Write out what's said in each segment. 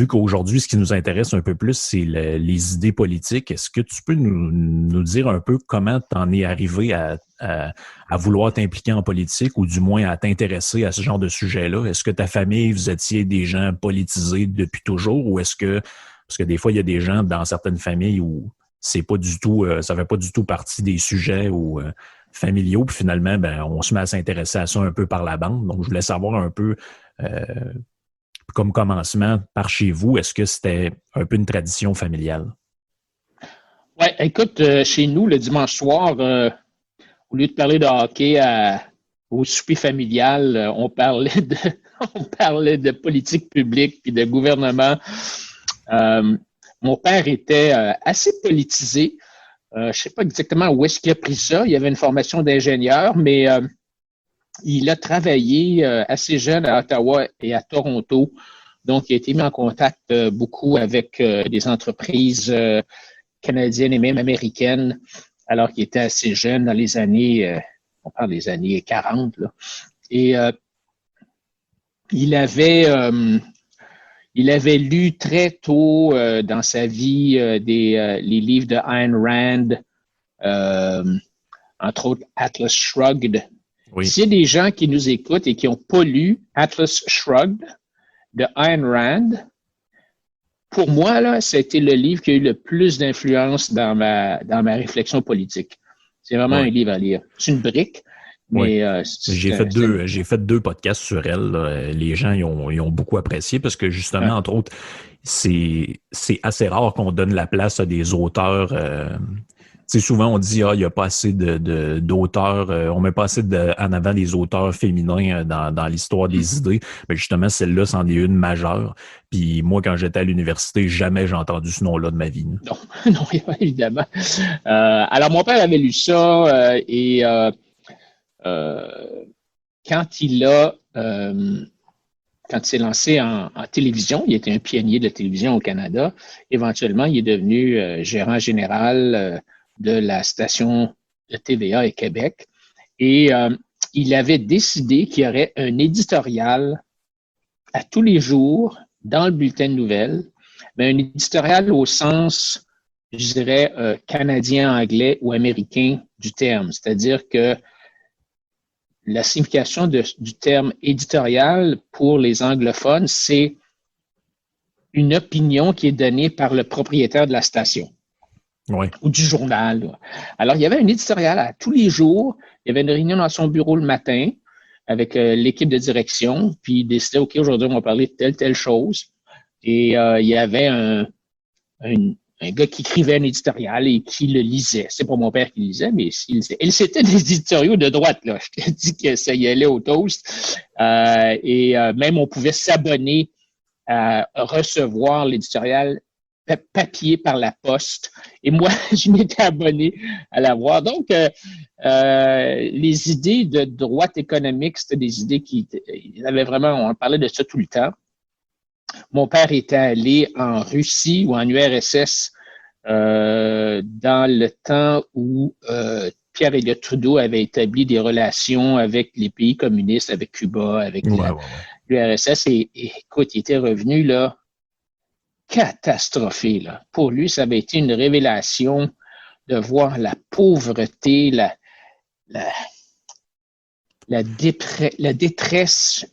vu qu'aujourd'hui, ce qui nous intéresse un peu plus, c'est les idées politiques, est-ce que tu peux nous dire un peu comment tu en es arrivé à vouloir t'impliquer en politique ou du moins à t'intéresser à ce genre de sujet-là? Est-ce que ta famille, vous étiez des gens politisés depuis toujours ou parce que des fois, il y a des gens dans certaines familles où c'est pas du tout, ça fait pas du tout partie des sujets ou familiaux, puis finalement, ben, on se met à s'intéresser à ça un peu par la bande. Donc, je voulais savoir un peu, euh, comme commencement, par chez vous, est-ce que c'était un peu une tradition familiale? Oui, écoute, chez nous, le dimanche soir, au lieu de parler de hockey au souper familial, on parlait de politique publique puis de gouvernement. Mon père était assez politisé. Je ne sais pas exactement où est-ce qu'il a pris ça. Il avait une formation d'ingénieur, mais il a travaillé assez jeune à Ottawa et à Toronto. Donc, il a été mis en contact beaucoup avec des entreprises canadiennes et même américaines, alors qu'il était assez jeune dans les années, on parle des années 40. Là. Et il avait lu très tôt dans sa vie les livres de Ayn Rand, entre autres Atlas Shrugged. Oui. S'il y a des gens qui nous écoutent et qui n'ont pas lu Atlas Shrugged de Ayn Rand, pour moi, là, c'était le livre qui a eu le plus d'influence dans ma réflexion politique. C'est vraiment un livre à lire. C'est une brique, mais j'ai fait deux podcasts sur elle. Là. Les gens ils ont beaucoup apprécié parce que justement, entre autres, c'est assez rare qu'on donne la place à des auteurs. Souvent, on dit il n'y a pas assez d'auteurs, on met pas assez en avant des auteurs féminins dans l'histoire des idées. Mais justement, celle-là, c'en est une majeure. Puis moi, quand j'étais à l'université, jamais j'ai entendu ce nom-là de ma vie. Non, non, évidemment. Alors, mon père avait lu ça et quand il s'est lancé en télévision, il était un pionnier de la télévision au Canada. Éventuellement, il est devenu gérant général de la station de TVA à Québec. Et il avait décidé qu'il y aurait un éditorial à tous les jours dans le bulletin de nouvelles, mais un éditorial au sens, je dirais, canadien, anglais ou américain du terme. C'est-à-dire que la signification du terme éditorial pour les anglophones, c'est une opinion qui est donnée par le propriétaire de la station. Oui. Ou du journal. Là. Alors, il y avait un éditorial à tous les jours. Il y avait une réunion dans son bureau le matin avec l'équipe de direction, puis il décidait, OK, aujourd'hui, on va parler de telle chose. Et il y avait un gars qui écrivait un éditorial et qui le lisait. C'est pas mon père qui lisait, mais il lisait. Et c'était des éditoriaux de droite, là. Je te dis que ça y allait au toast. Même on pouvait s'abonner à recevoir l'éditorial papier par la poste. Et moi, je m'étais abonné à l'avoir. Donc, les idées de droite économique, c'était des idées qui avaient vraiment, on parlait de ça tout le temps. Mon père était allé en Russie ou en URSS dans le temps où Pierre-Éliott Trudeau avait établi des relations avec les pays communistes, avec Cuba, avec l'URSS. Et écoute, il était revenu là catastrophé. Là. Pour lui, ça avait été une révélation de voir la pauvreté, la détresse,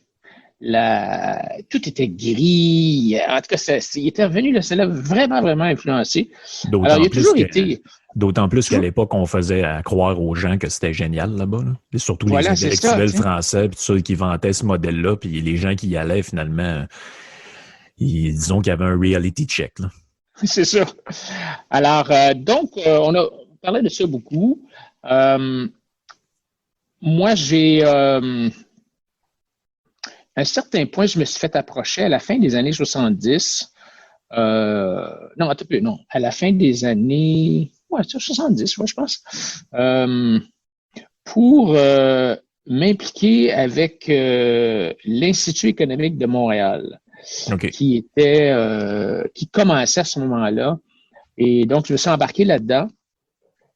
tout était gris. En tout cas, il était revenu, là, ça l'a vraiment, vraiment influencé. Alors, il a toujours été... D'autant plus qu'à l'époque, on faisait croire aux gens que c'était génial là-bas. Là. Et surtout les intellectuels français, puis ceux qui vantaient ce modèle-là, puis les gens qui y allaient, finalement... disons qu'il y avait un reality check. Là. C'est ça. Alors, donc, on parlait de ça beaucoup. Moi, à un certain point, je me suis fait approcher à la fin des années 70. Non, attends un peu, non. À la fin des années 70, je pense. Pour m'impliquer avec l'Institut économique de Montréal. Okay. Qui commençait à ce moment-là. Et donc, je me suis embarqué là-dedans.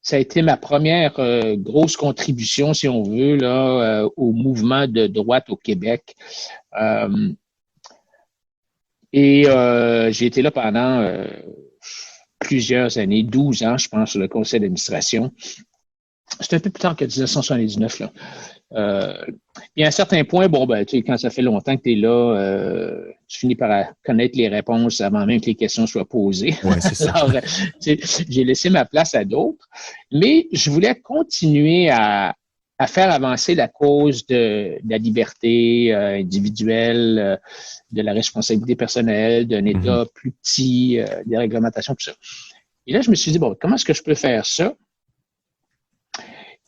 Ça a été ma première grosse contribution, si on veut, là, au mouvement de droite au Québec. Et j'ai été là pendant plusieurs années, 12 ans, je pense, sur le conseil d'administration. C'est un peu plus tard que 1979, là. Puis à un certain point, bon, ben, tu sais, quand ça fait longtemps que tu es là, tu finis par connaître les réponses avant même que les questions soient posées. Oui, c'est ça. Alors, j'ai laissé ma place à d'autres. Mais je voulais continuer à faire avancer la cause de la liberté individuelle, de la responsabilité personnelle, d'un État plus petit, des réglementations, tout ça. Et là, je me suis dit, bon, comment est-ce que je peux faire ça?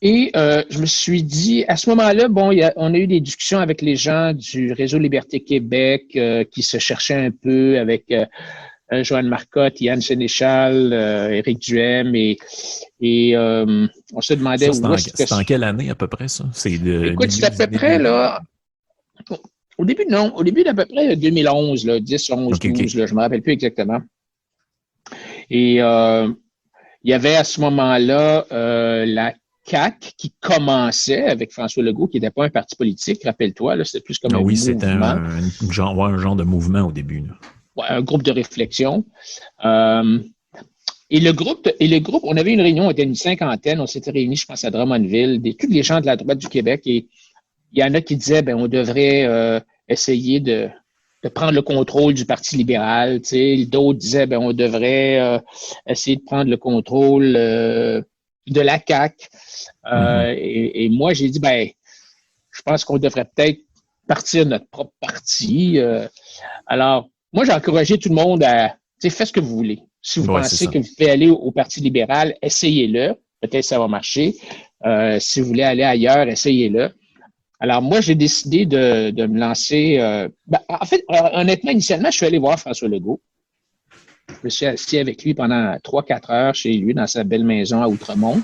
Et je me suis dit, à ce moment-là, bon, on a eu des discussions avec les gens du Réseau Liberté Québec qui se cherchaient un peu avec Joanne Marcotte, Yann Sénéchal, Éric Duhem, et on se demandait ça, où est-ce que... C'est en quelle année à peu près, ça? Écoute, c'est à peu près, là... Au début, non. Au début d'à peu près 2011, là, 10, 11, okay, 12, là, je ne me rappelle plus exactement. Et il y avait à ce moment-là la CAQ qui commençait avec François Legault, qui n'était pas un parti politique, rappelle-toi, c'était plus comme un mouvement. Oui, c'était un genre de mouvement au début. Ouais, un groupe de réflexion. Et le groupe, on avait une réunion, on était une cinquantaine, on s'était réunis, je pense, à Drummondville, tous les gens de la droite du Québec, et il y en a qui disaient, ben, on devrait essayer de prendre le contrôle du Parti libéral, tu sais. D'autres disaient, ben, on devrait essayer de prendre le contrôle de la CAQ. Et moi, j'ai dit, ben, je pense qu'on devrait peut-être partir de notre propre parti. Alors, moi, j'ai encouragé tout le monde à, tu sais, faites ce que vous voulez. Si vous pensez que vous pouvez aller au Parti libéral, essayez-le. Peut-être que ça va marcher. Si vous voulez aller ailleurs, essayez-le. Alors, moi, j'ai décidé de me lancer. En fait, honnêtement, initialement, je suis allé voir François Legault. Je me suis assis avec lui pendant 3-4 heures chez lui, dans sa belle maison à Outremont.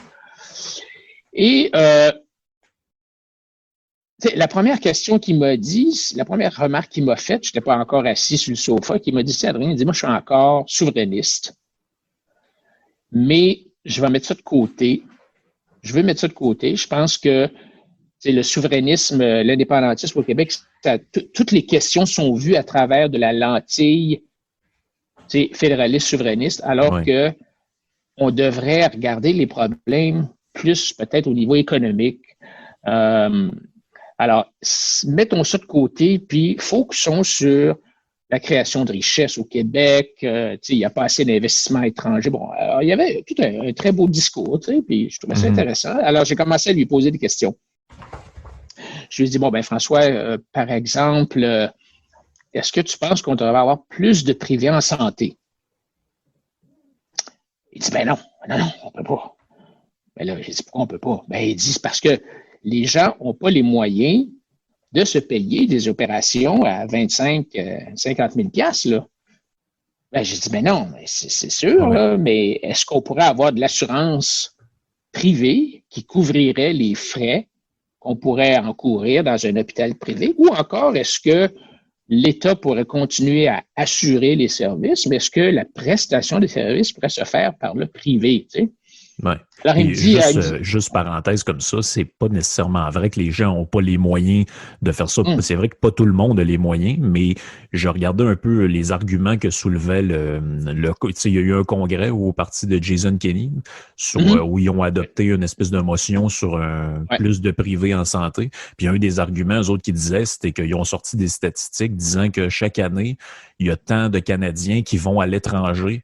Et la première question qu'il m'a dit, la première remarque qu'il m'a faite, je n'étais pas encore assis sur le sofa, qu'il m'a dit, Adrien, il dit, moi, je suis encore souverainiste, mais je vais mettre ça de côté. Je veux mettre ça de côté. Je pense que le souverainisme, l'indépendantisme au Québec, toutes les questions sont vues à travers de la lentille fédéraliste souverainiste, alors que on devrait regarder les problèmes plus peut-être au niveau économique. Alors, mettons ça de côté, puis focusons sur la création de richesses au Québec. Il n'y a pas assez d'investissements étrangers. Bon, alors, il y avait tout un très beau discours, puis je trouvais ça intéressant. Alors, j'ai commencé à lui poser des questions. Je lui ai dit, bon, ben François, par exemple, est-ce que tu penses qu'on devrait avoir plus de privés en santé? Il dit, ben non, on peut pas. Ben là, j'ai dit, pourquoi on peut pas? Ben, il dit, c'est parce que les gens n'ont pas les moyens de se payer des opérations à 25, 50 000 $, là. Ben, j'ai dit, ben non, c'est sûr, là, mais est-ce qu'on pourrait avoir de l'assurance privée qui couvrirait les frais qu'on pourrait encourir dans un hôpital privé? Ou encore, est-ce que l'État pourrait continuer à assurer les services, mais est-ce que la prestation des services pourrait se faire par le privé, tu sais? Ouais. Alors, il me dit, juste parenthèse comme ça, c'est pas nécessairement vrai que les gens n'ont pas les moyens de faire ça. C'est vrai que pas tout le monde a les moyens, mais je regardais un peu les arguments que soulevait il y a eu un congrès au parti de Jason Kenney où ils ont adopté une espèce de motion sur plus de privés en santé. Puis un des arguments, eux autres, qui disaient, c'était qu'ils ont sorti des statistiques disant que chaque année, il y a tant de Canadiens qui vont à l'étranger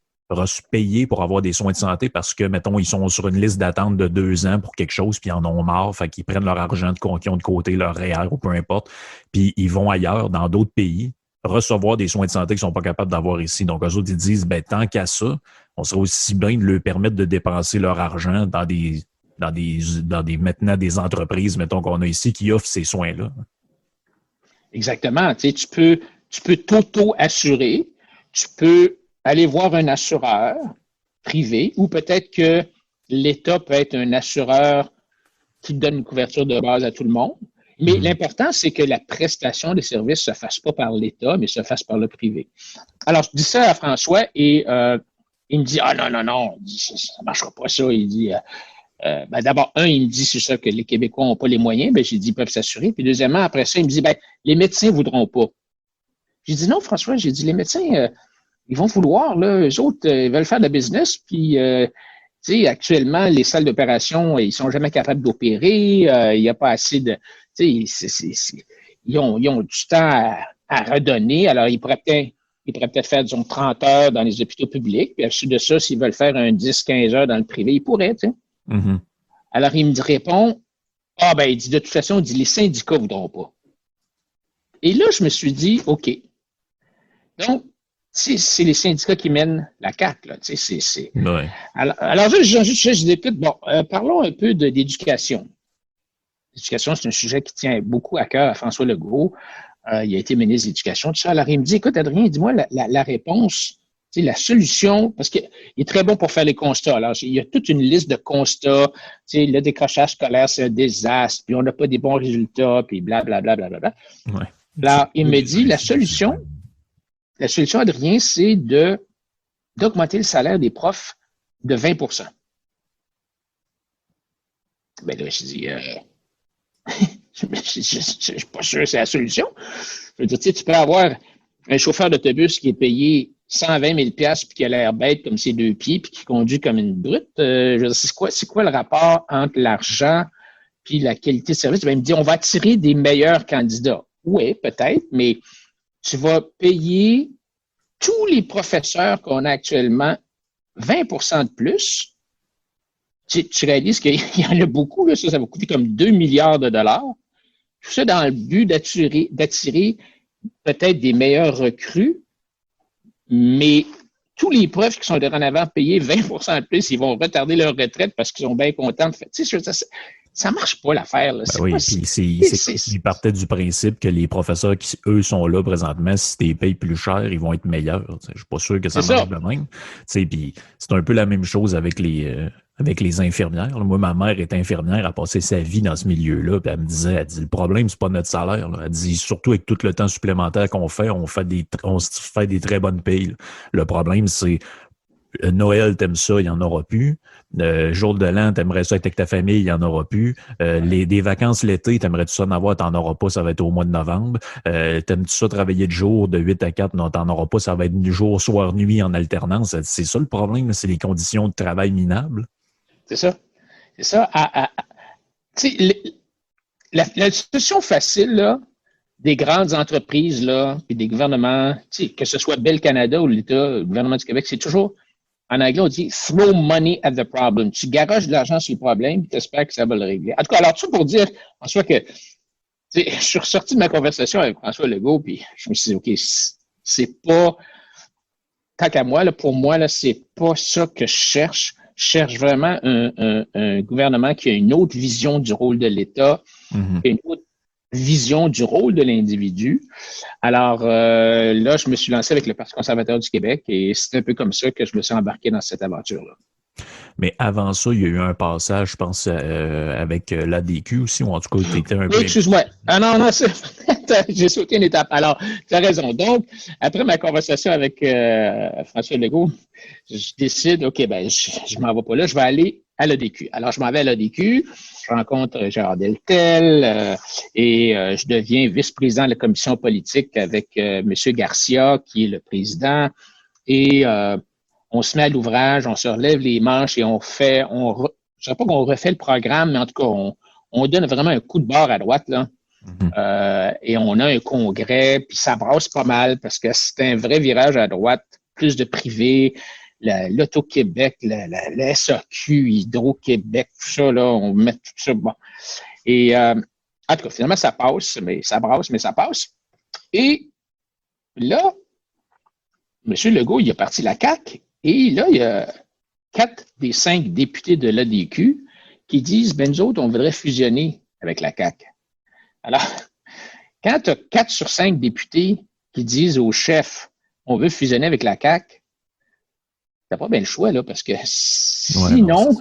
payer pour avoir des soins de santé parce que, mettons, ils sont sur une liste d'attente de 2 ans pour quelque chose, puis ils en ont marre, fait qu'ils prennent leur argent qu'ils ont de côté, leur REER ou peu importe, puis ils vont ailleurs, dans d'autres pays, recevoir des soins de santé qu'ils sont pas capables d'avoir ici. Donc, eux autres, ils disent, ben tant qu'à ça, on serait aussi bien de leur permettre de dépenser leur argent dans maintenant des entreprises, mettons, qu'on a ici, qui offrent ces soins-là. Exactement. Tu sais, tu peux t'auto-assurer, tu peux aller voir un assureur privé ou peut-être que l'État peut être un assureur qui donne une couverture de base à tout le monde. Mais l'important, c'est que la prestation des services ne se fasse pas par l'État, mais se fasse par le privé. Alors, je dis ça à François et il me dit, ah non, ça ne marchera pas ça. Il dit, ben d'abord, il me dit, c'est ça que les Québécois n'ont pas les moyens. Ben, j'ai dit, ils peuvent s'assurer. Puis deuxièmement, après ça, il me dit, ben les médecins ne voudront pas. J'ai dit non, François, j'ai dit les médecins, ils vont vouloir, là, eux autres, ils veulent faire de business, puis tu sais, actuellement, les salles d'opération, ils sont jamais capables d'opérer, il n'y a pas assez de, tu sais, ils ont du temps à redonner, alors ils pourraient peut-être faire, disons, 30 heures dans les hôpitaux publics, puis à suite de ça, s'ils veulent faire un 10-15 heures dans le privé, ils pourraient, tu sais. Mm-hmm. Alors, il me répond, il dit, de toute façon, il dit, les syndicats ne voudront pas. Et là, je me suis dit, OK. Donc, c'est les syndicats qui mènent la CAQ, là, tu sais, Ouais. Alors je dis, écoute, bon, parlons un peu d'éducation. L'éducation, c'est un sujet qui tient beaucoup à cœur à François Legault. Il a été ministre de l'Éducation, tout ça. Alors, il me dit, écoute, Adrien, dis-moi la réponse, la solution, parce qu'il est très bon pour faire les constats. Alors, il y a toute une liste de constats. Le décrochage scolaire, c'est un désastre, puis on n'a pas des bons résultats, puis blablabla. Bla, bla, bla, bla. Ouais. Alors, il me dit, la solution, Adrien, c'est d'augmenter le salaire des profs de 20 %. Ben là, je dis, je ne suis pas sûr que c'est la solution. Je veux dire, tu peux avoir un chauffeur d'autobus qui est payé 120 000 $ puis qui a l'air bête comme ses deux pieds puis qui conduit comme une brute. Je veux dire, c'est quoi le rapport entre l'argent puis la qualité de service? Ben, il me dit, on va attirer des meilleurs candidats. Oui, peut-être, mais tu vas payer tous les professeurs qu'on a actuellement 20 % de plus. Tu réalises qu'il y en a beaucoup, là, ça va coûter comme 2 milliards de dollars. Tout ça dans le but d'attirer peut-être des meilleurs recrues, mais tous les profs qui sont dorénavant payés 20 % de plus, ils vont retarder leur retraite parce qu'ils sont bien contents de faire. Tu sais, ça marche pas l'affaire. Là. Ben oui, puis ils partaient du principe que les professeurs qui, eux, sont là présentement, si tu les payes plus cher, ils vont être meilleurs. Je suis pas sûr que ça marche de même. Puis c'est un peu la même chose avec les infirmières. Moi, ma mère est infirmière, elle a passé sa vie dans ce milieu-là, puis elle me dit, le problème, c'est pas notre salaire. Là. Elle dit, surtout avec tout le temps supplémentaire qu'on fait, on se fait des très bonnes payes. Là. Le problème, c'est Noël, t'aimes ça, il n'y en aura plus. Jour de l'an, t'aimerais ça être avec ta famille, il n'y en aura plus. Des vacances l'été, t'aimerais-tu ça en avoir, t'en auras pas, ça va être au mois de novembre. T'aimes-tu ça travailler de jour de 8 à 4, non, t'en auras pas, ça va être du jour, soir, nuit en alternance. C'est ça le problème, c'est les conditions de travail minables. C'est ça. La solution facile, là, des grandes entreprises, là, puis des gouvernements, que ce soit Bell Canada ou l'État, le gouvernement du Québec, c'est toujours, en anglais, on dit throw money at the problem. Tu garoches de l'argent sur le problème, puis tu espères que ça va le régler. En tout cas, alors, tout pour dire, François, que je suis ressorti de ma conversation avec François Legault, puis je me suis dit, OK, c'est pas, tant qu'à moi, là, pour moi, là, c'est pas ça que je cherche. Je cherche vraiment un gouvernement qui a une autre vision du rôle de l'État, une autre vision du rôle de l'individu. Alors là, je me suis lancé avec le Parti conservateur du Québec et c'est un peu comme ça que je me suis embarqué dans cette aventure-là. Mais avant ça, il y a eu un passage, je pense, avec l'ADQ aussi, ou en tout cas, tu étais un peu... Excuse-moi. Ah non, j'ai sauté une étape. Alors, tu as raison. Donc, après ma conversation avec François Legault, je décide, OK, je m'en vais pas là, je vais aller à l'ADQ. Alors, je m'en vais à l'ADQ, je rencontre Gérard Deltel et je deviens vice-président de la commission politique avec M. Garcia, qui est le président, et on se met à l'ouvrage, on se relève les manches et je ne dirais pas qu'on refait le programme, mais en tout cas, on donne vraiment un coup de barre à droite, là. Et on a un congrès, puis ça brasse pas mal parce que c'est un vrai virage à droite, plus de privé, l'Auto-Québec, la SAQ, Hydro-Québec, tout ça, là, on met tout ça, bon. Et en tout cas, finalement, ça passe, mais ça brasse, mais ça passe. Et là, M. Legault, il a parti la CAQ, et là, il y a 4 des 5 députés de l'ADQ qui disent, nous autres, on voudrait fusionner avec la CAQ. Alors, quand tu as 4 sur 5 députés qui disent au chef, on veut fusionner avec la CAQ, t'as pas bien le choix, là, parce que sinon,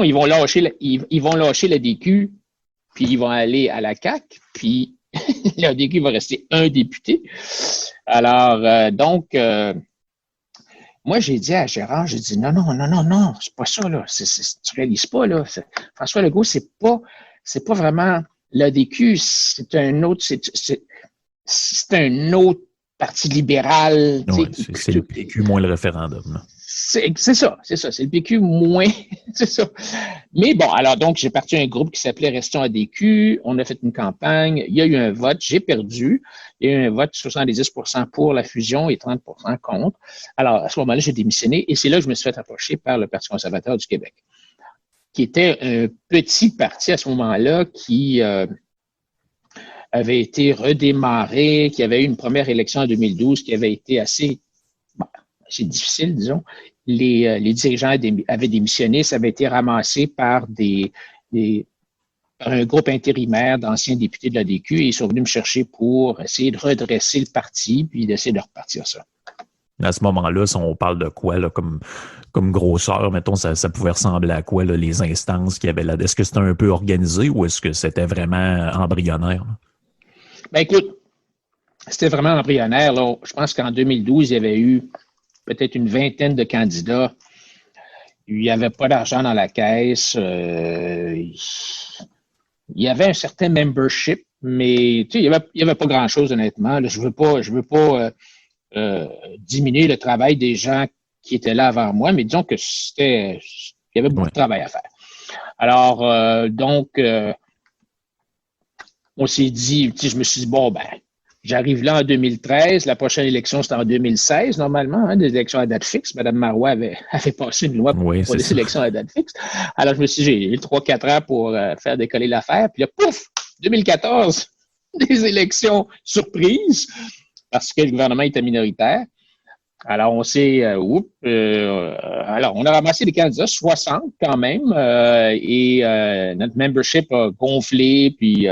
ils vont lâcher l'ADQ, puis ils vont aller à la CAQ, puis l'ADQ va rester un député. Alors, donc, moi, j'ai dit à Gérard, j'ai dit, non, c'est pas ça, là. Tu réalises pas, là. François Legault, c'est pas vraiment l'ADQ, c'est un autre Parti libéral. Ouais, c'est le PQ moins le référendum. Là. C'est ça. C'est le PQ moins, c'est ça. Mais bon, alors donc, j'ai parti à un groupe qui s'appelait Restons ADQ. On a fait une campagne. Il y a eu un vote. J'ai perdu. Il y a eu un vote 70% pour la fusion et 30% contre. Alors, à ce moment-là, j'ai démissionné et c'est là que je me suis fait approcher par le Parti conservateur du Québec, qui était un petit parti à ce moment-là qui avait été redémarré, qui avait eu une première élection en 2012 qui avait été assez difficile, disons. Les dirigeants avaient démissionné, ça avait été ramassé par par un groupe intérimaire d'anciens députés de l'ADQ et ils sont venus me chercher pour essayer de redresser le parti puis d'essayer de repartir ça. À ce moment-là, si on parle de quoi, là, comme grosseur, mettons, ça pouvait ressembler à quoi, là, les instances qu'il y avait là? Est-ce que c'était un peu organisé ou est-ce que c'était vraiment embryonnaire? Là? Ben écoute, c'était vraiment embryonnaire. Là. Je pense qu'en 2012, il y avait eu peut-être une vingtaine de candidats. Il n'y avait pas d'argent dans la caisse. Il y avait un certain membership, mais tu sais, il y avait pas grand-chose, honnêtement. Là, je veux pas diminuer le travail des gens qui étaient là avant moi, mais disons que il y avait beaucoup de travail à faire. Alors, on s'est dit, je me suis dit, bon, ben, j'arrive là en 2013, la prochaine élection, c'était en 2016, normalement, des élections à date fixe. Mme Marois avait passé une loi pour les élections à date fixe. Alors, je me suis dit, j'ai eu 3-4 ans pour faire décoller l'affaire. Puis là, pouf, 2014, des élections surprises, parce que le gouvernement était minoritaire. Alors, on s'est, alors, on a ramassé des candidats, 60 quand même, et notre membership a gonflé, puis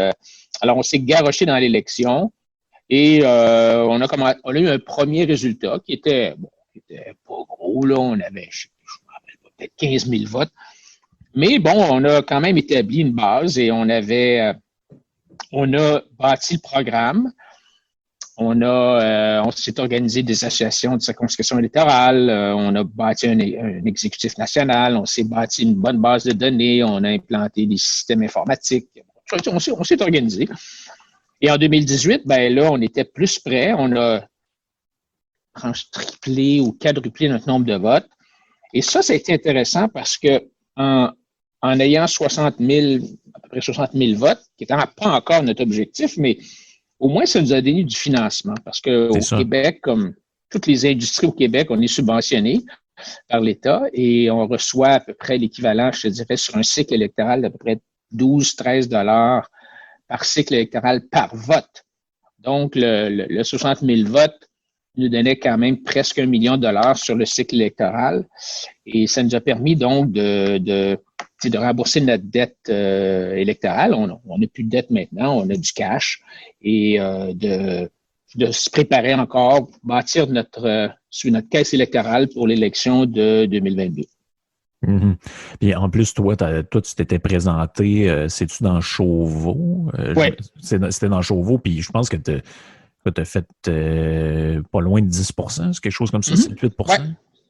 alors, on s'est garoché dans l'élection et on a eu un premier résultat qui était pas gros, là. On avait, je me rappelle pas, peut-être 15 000 votes. Mais bon, on a quand même établi une base et on a bâti le programme. On s'est organisé des associations de circonscription électorale. On a bâti un exécutif national. On s'est bâti une bonne base de données. On a implanté des systèmes informatiques. On s'est organisé. Et en 2018, ben là, on était plus près. On a triplé ou quadruplé notre nombre de votes. Et ça a été intéressant parce que en ayant à peu près 60 000 votes, qui n'étaient pas encore notre objectif, mais au moins, ça nous a donné du financement. Parce qu'au Québec, comme toutes les industries au Québec, on est subventionné par l'État et on reçoit à peu près l'équivalent, je te dirais, sur un cycle électoral d'à peu près 12-13 $ par cycle électoral par vote. Donc, le 60 000 votes nous donnait quand même presque $1 million sur le cycle électoral. Et ça nous a permis donc de rembourser notre dette électorale. On n'a plus de dette maintenant, on a du cash. Et de se préparer encore, bâtir notre caisse électorale pour l'élection de 2022. Mm-hmm. Puis en plus, toi, tu t'étais présenté, c'est-tu dans Chauveau? Oui. C'était dans Chauveau, puis je pense que tu as fait pas loin de 10%, c'est quelque chose comme ça, Mm-hmm.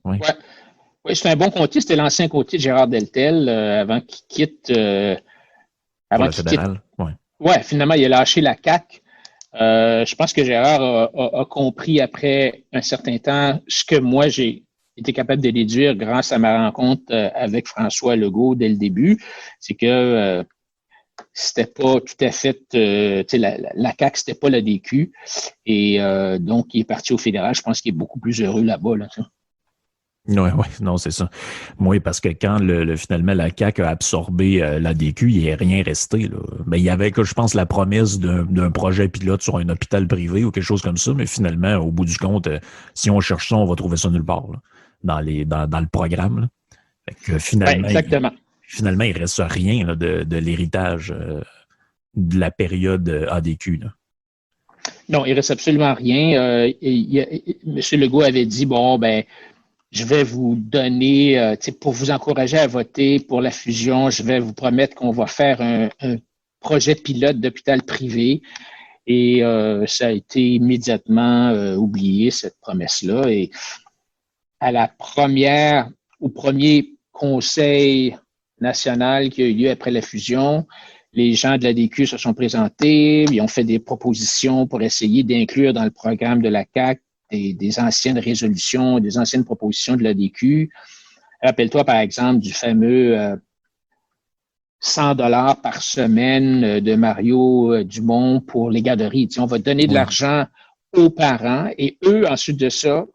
7-8%? Oui, c'était un bon comté. C'était l'ancien comté de Gérard Deltel avant qu'il quitte. Pour le fédéral, oui, finalement, il a lâché la CAQ. Je pense que Gérard a compris après un certain temps ce que moi, j'ai été capable de déduire grâce à ma rencontre avec François Legault dès le début. C'est que c'était pas tout à fait, la CAQ, c'était pas la DQ. Et donc, il est parti au fédéral. Je pense qu'il est beaucoup plus heureux là-bas. Là, Oui, non, c'est ça. Oui, parce que quand finalement la CAQ a absorbé la DQ, il n'est rien resté. Là. Mais il y avait, je pense, la promesse d'un projet pilote sur un hôpital privé ou quelque chose comme ça, mais finalement, au bout du compte, si on cherche ça, on va trouver ça nulle part là, dans le programme. Là. Fait que finalement, exactement. Finalement, il ne reste rien là, de l'héritage de la période ADQ. Là. Non, il ne reste absolument rien. M. Legault avait dit, bon, ben, je vais vous donner, pour vous encourager à voter pour la fusion, je vais vous promettre qu'on va faire un projet pilote d'hôpital privé. Et ça a été immédiatement oublié, cette promesse-là. Et au premier conseil national qui a eu lieu après la fusion, les gens de l'ADQ se sont présentés, ils ont fait des propositions pour essayer d'inclure dans le programme de la CAQ des anciennes résolutions, des anciennes propositions de l'ADQ. Rappelle-toi, par exemple, du fameux 100 $ par semaine de Mario Dumont pour les garderies. On va donner de l'argent aux parents et eux, ensuite de ça,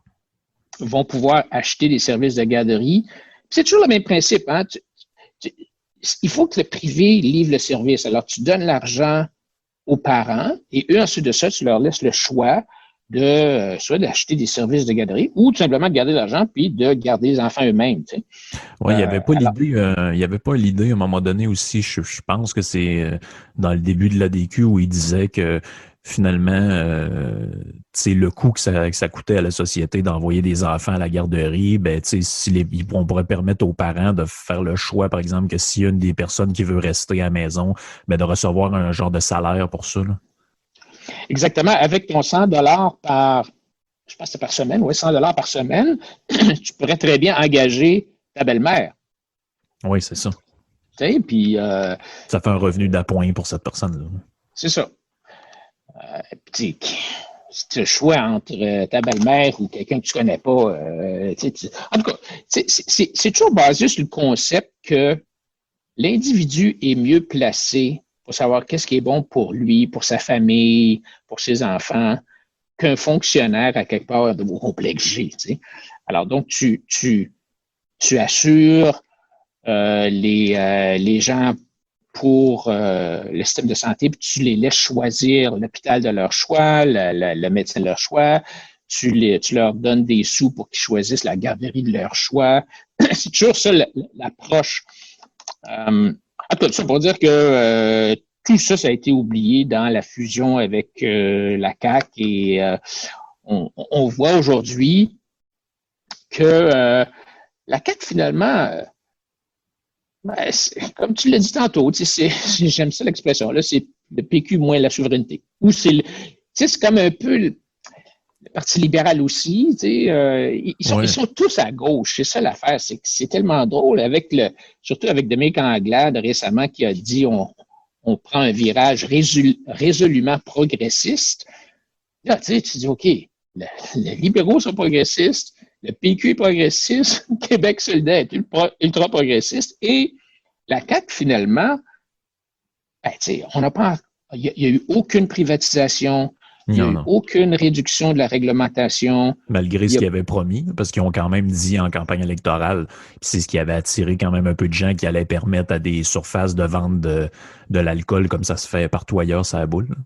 vont pouvoir acheter des services de garderie. C'est toujours le même principe. Hein? Il faut que le privé livre le service. Alors, tu donnes l'argent aux parents et eux, ensuite de ça, tu leur laisses le choix de soit d'acheter des services de garderie ou tout simplement de garder l'argent puis de garder les enfants eux-mêmes. Tu sais. Oui, il n'y avait pas l'idée, il y avait pas l'idée à un moment donné aussi, je pense que c'est dans le début de l'ADQ où il disait que finalement, c'est le coût que ça coûtait à la société d'envoyer des enfants à la garderie, ben, si on pourrait permettre aux parents de faire le choix, par exemple, que s'il y a une des personnes qui veut rester à la maison, ben, de recevoir un genre de salaire pour ça, là. Exactement. Avec ton 100 $ je pense que c'est par semaine, oui, 100 $ par semaine, tu pourrais très bien engager ta belle-mère. Oui, c'est ça. Tu sais, puis... ça fait un revenu d'appoint pour cette personne-là. C'est ça. Si tu as le choix entre ta belle-mère ou quelqu'un que tu connais pas, en tout cas, c'est toujours basé sur le concept que l'individu est mieux placé pour savoir qu'est-ce qui est bon pour lui, pour sa famille, pour ses enfants, qu'un fonctionnaire à quelque part de au complexe G. Tu sais. Alors, donc, tu assures les gens pour le système de santé, puis tu les laisses choisir l'hôpital de leur choix, le médecin de leur choix, tu leur donnes des sous pour qu'ils choisissent la garderie de leur choix. C'est toujours ça l'approche. Tout ça pour dire que tout ça, ça a été oublié dans la fusion avec la CAQ et on voit aujourd'hui que la CAQ, finalement, comme tu l'as dit tantôt, j'aime ça l'expression, là, c'est le PQ moins la souveraineté. Ou c'est comme un peu le Parti libéral aussi, ils sont tous à gauche. C'est ça l'affaire, c'est tellement drôle, surtout avec Dominique Anglade récemment qui a dit on prend un virage résolument progressiste. Là, tu dis, OK, les libéraux sont progressistes, le PQ est progressiste, Québec solidaire est ultra progressiste, et la CAQ, finalement, on n'a pas, il n'y a eu aucune privatisation, il n'y a eu aucune réduction de la réglementation. Malgré ce qu'ils avaient promis, parce qu'ils ont quand même dit en campagne électorale, c'est ce qui avait attiré quand même un peu de gens qui allait permettre à des surfaces de vente de l'alcool comme ça se fait partout ailleurs, ça boule.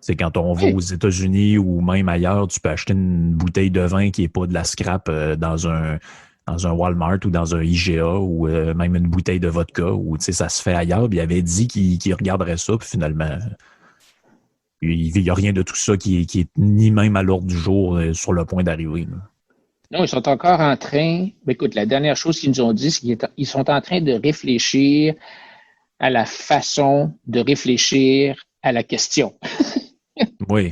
C'est quand on va aux États-Unis ou même ailleurs, tu peux acheter une bouteille de vin qui n'est pas de la scrap dans un Walmart ou dans un IGA ou même une bouteille de vodka où ça se fait ailleurs. Puis il avait dit qu'il regarderait ça, puis finalement, il n'y a rien de tout ça qui est ni même à l'ordre du jour sur le point d'arriver. Non, ils sont encore en train. Écoute, la dernière chose qu'ils nous ont dit, c'est qu'ils sont en train de réfléchir à la façon de réfléchir à la question. Oui.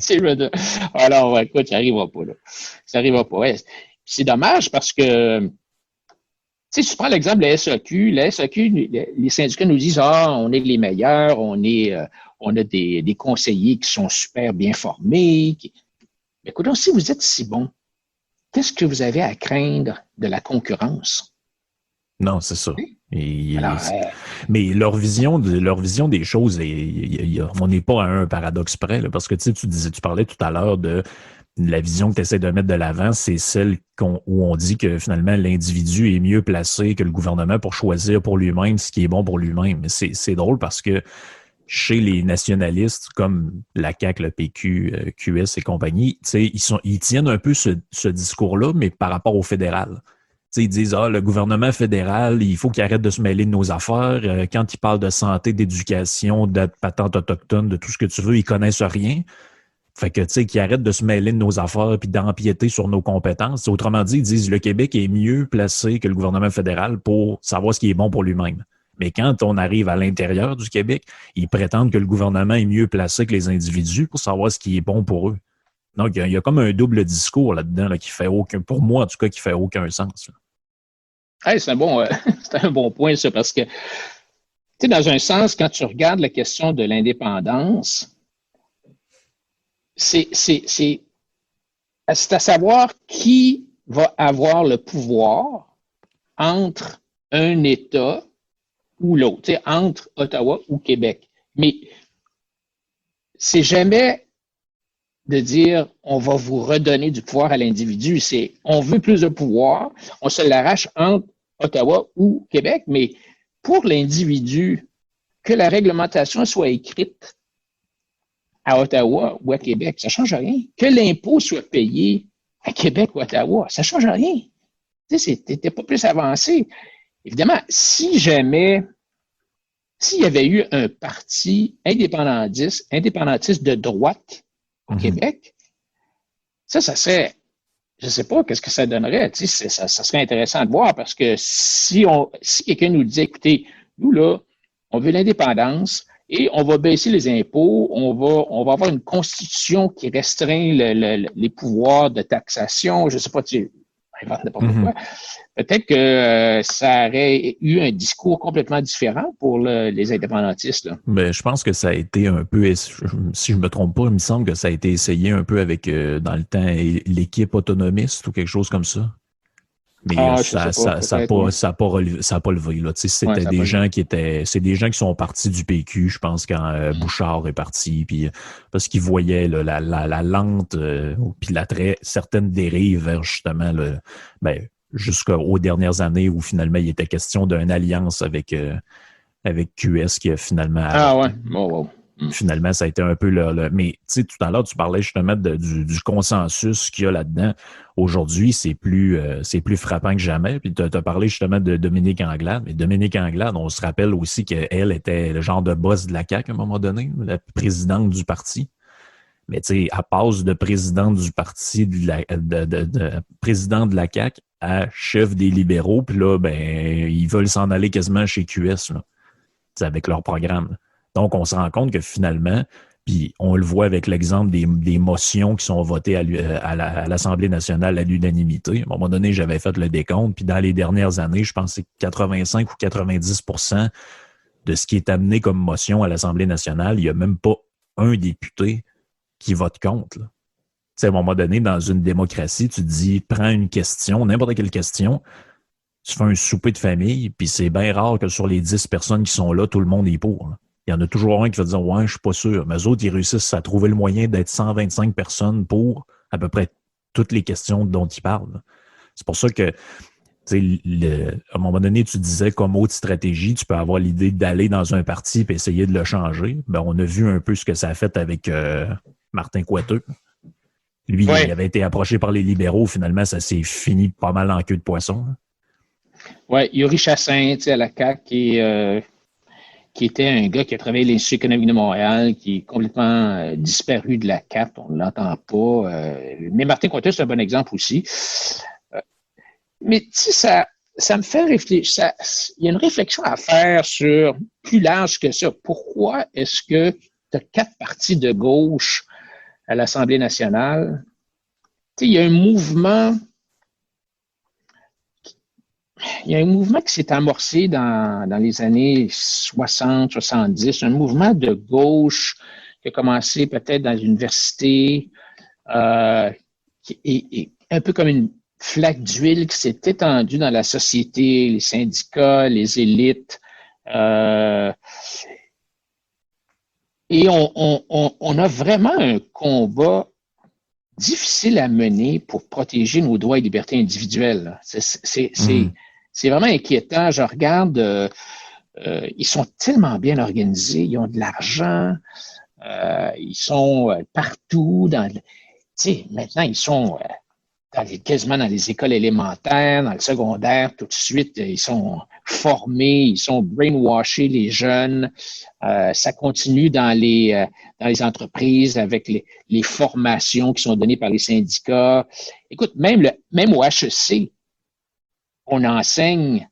Alors, écoute, ça n'arrivera pas, là. Ça n'arrivera pas. Ouais. C'est dommage parce que, tu prends l'exemple de la SAQ. La SAQ, les syndicats nous disent, on est les meilleurs, on a des conseillers qui sont super bien formés. Mais écoute, si vous êtes si bon, qu'est-ce que vous avez à craindre de la concurrence? Non, c'est ça. Mais leur vision des choses, on n'est pas à un paradoxe près, là, parce que tu parlais tout à l'heure de la vision que tu essaies de mettre de l'avant, c'est celle où on dit que finalement l'individu est mieux placé que le gouvernement pour choisir pour lui-même ce qui est bon pour lui-même. Mais c'est drôle parce que chez les nationalistes comme la CAQ, le PQ, QS et compagnie, ils tiennent un peu ce discours-là, mais par rapport au fédéral. Ils disent, le gouvernement fédéral, il faut qu'il arrête de se mêler de nos affaires. Quand ils parlent de santé, d'éducation, de patente autochtone, de tout ce que tu veux, ils connaissent rien. Fait que, qu'ils arrêtent de se mêler de nos affaires puis d'empiéter sur nos compétences. Autrement dit, ils disent, le Québec est mieux placé que le gouvernement fédéral pour savoir ce qui est bon pour lui-même. Mais quand on arrive à l'intérieur du Québec, ils prétendent que le gouvernement est mieux placé que les individus pour savoir ce qui est bon pour eux. Donc, il y a comme un double discours là-dedans là, qui fait pour moi en tout cas, qui fait aucun sens. C'est un bon point, ça, parce que sais, dans un sens, quand tu regardes la question de l'indépendance, c'est à savoir qui va avoir le pouvoir entre un État ou l'autre, tu sais, entre Ottawa ou Québec. Mais c'est jamais de dire on va vous redonner du pouvoir à l'individu. C'est on veut plus de pouvoir, on se l'arrache entre Ottawa ou Québec, mais pour l'individu, que la réglementation soit écrite à Ottawa ou à Québec, ça ne change rien. Que l'impôt soit payé à Québec ou à Ottawa, ça ne change rien. Tu sais, t'es pas plus avancé. Évidemment, s'il y avait eu un parti indépendantiste de droite au Québec, ça serait, je ne sais pas, qu'est-ce que ça donnerait. Tu sais, ça serait intéressant de voir parce que si quelqu'un nous disait, écoutez, nous là, on veut l'indépendance et on va baisser les impôts, on va avoir une constitution qui restreint les pouvoirs de taxation, je ne sais pas, tu sais, n'importe quoi. Peut-être que ça aurait eu un discours complètement différent pour les indépendantistes. Là. Ben, je pense que ça a été un peu, si je me trompe pas, il me semble que ça a été essayé un peu avec, dans le temps, l'équipe autonomiste ou quelque chose comme ça. Mais ça n'a pas levé. Là. Tu sais, c'était des gens c'est des gens qui sont partis du PQ, je pense, quand Bouchard est parti, puis parce qu'ils voyaient là, la lente, puis la très certaine dérive vers justement jusqu'aux dernières années où finalement il était question d'une alliance avec QS qui a finalement Finalement, ça a été un peu mais tu sais, tout à l'heure, tu parlais justement du consensus qu'il y a là-dedans. Aujourd'hui, c'est plus frappant que jamais. Puis tu as parlé justement de Dominique Anglade. Mais Dominique Anglade, on se rappelle aussi qu'elle était le genre de boss de la CAQ à un moment donné, la présidente du parti. Mais tu sais, elle passe de présidente du parti, de président de la CAQ à chef des libéraux. Puis là, ils veulent s'en aller quasiment chez QS, là, avec leur programme. Donc, on se rend compte que finalement, puis on le voit avec l'exemple des motions qui sont votées à l'Assemblée nationale à l'unanimité. À un moment donné, j'avais fait le décompte, puis dans les dernières années, je pense que c'est 85 ou 90% de ce qui est amené comme motion à l'Assemblée nationale, il n'y a même pas un député qui vote contre. Tu sais, à un moment donné, dans une démocratie, tu te dis, prends une question, n'importe quelle question, tu fais un souper de famille, puis c'est bien rare que sur les 10 personnes qui sont là, tout le monde est pour. Là. Il y en a toujours un qui va dire « Ouais, je suis pas sûr ». Mais eux autres, ils réussissent à trouver le moyen d'être 125 personnes pour à peu près toutes les questions dont ils parlent. C'est pour ça que, à un moment donné, tu disais comme autre stratégie, tu peux avoir l'idée d'aller dans un parti et essayer de le changer. Ben, on a vu un peu ce que ça a fait avec Martin Coiteux. Lui, il avait été approché par les libéraux. Finalement, ça s'est fini pas mal en queue de poisson. Oui, Yuri Chassin, à la CAQ, qui était un gars qui a travaillé à l'Institut économique de Montréal, qui est complètement disparu de la carte, on ne l'entend pas. Mais Martin Coiteux, c'est un bon exemple aussi. Mais tu sais, ça me fait réfléchir. Il y a une réflexion à faire sur plus large que ça. Pourquoi est-ce que tu as 4 partis de gauche à l'Assemblée nationale? Tu sais, il y a un mouvement qui s'est amorcé dans les années 60, 70, un mouvement de gauche qui a commencé peut-être dans l'université, qui est un peu comme une flaque d'huile qui s'est étendue dans la société, les syndicats, les élites. Et on a vraiment un combat difficile à mener pour protéger nos droits et libertés individuelles. C'est vraiment inquiétant. Je regarde, ils sont tellement bien organisés, ils ont de l'argent, ils sont partout. Maintenant, ils sont quasiment dans les écoles élémentaires, dans le secondaire, tout de suite, ils sont formés, ils sont brainwashés, les jeunes. Ça continue dans les entreprises avec les formations qui sont données par les syndicats. Écoute, même au HEC, on n'enseigne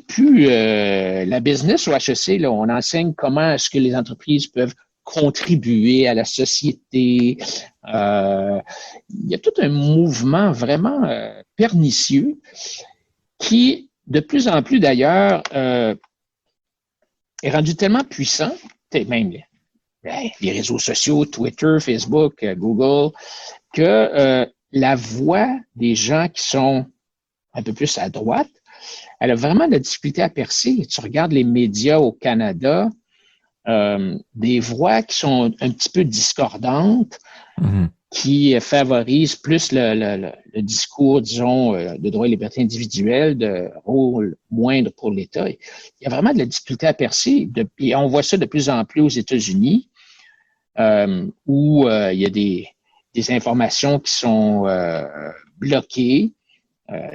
plus la business au HEC. Là, on enseigne comment est-ce que les entreprises peuvent contribuer à la société. Il y a tout un mouvement vraiment pernicieux qui, de plus en plus d'ailleurs, est rendu tellement puissant, même les réseaux sociaux, Twitter, Facebook, Google, que la voix des gens qui sont un peu plus à droite, elle a vraiment de la difficulté à percer. Tu regardes les médias au Canada, des voix qui sont un petit peu discordantes, qui favorisent plus le discours, disons, de droit et liberté individuelle, de rôle moindre pour l'État. Il y a vraiment de la difficulté à percer. Et on voit ça de plus en plus aux États-Unis, où il y a des informations qui sont bloquées.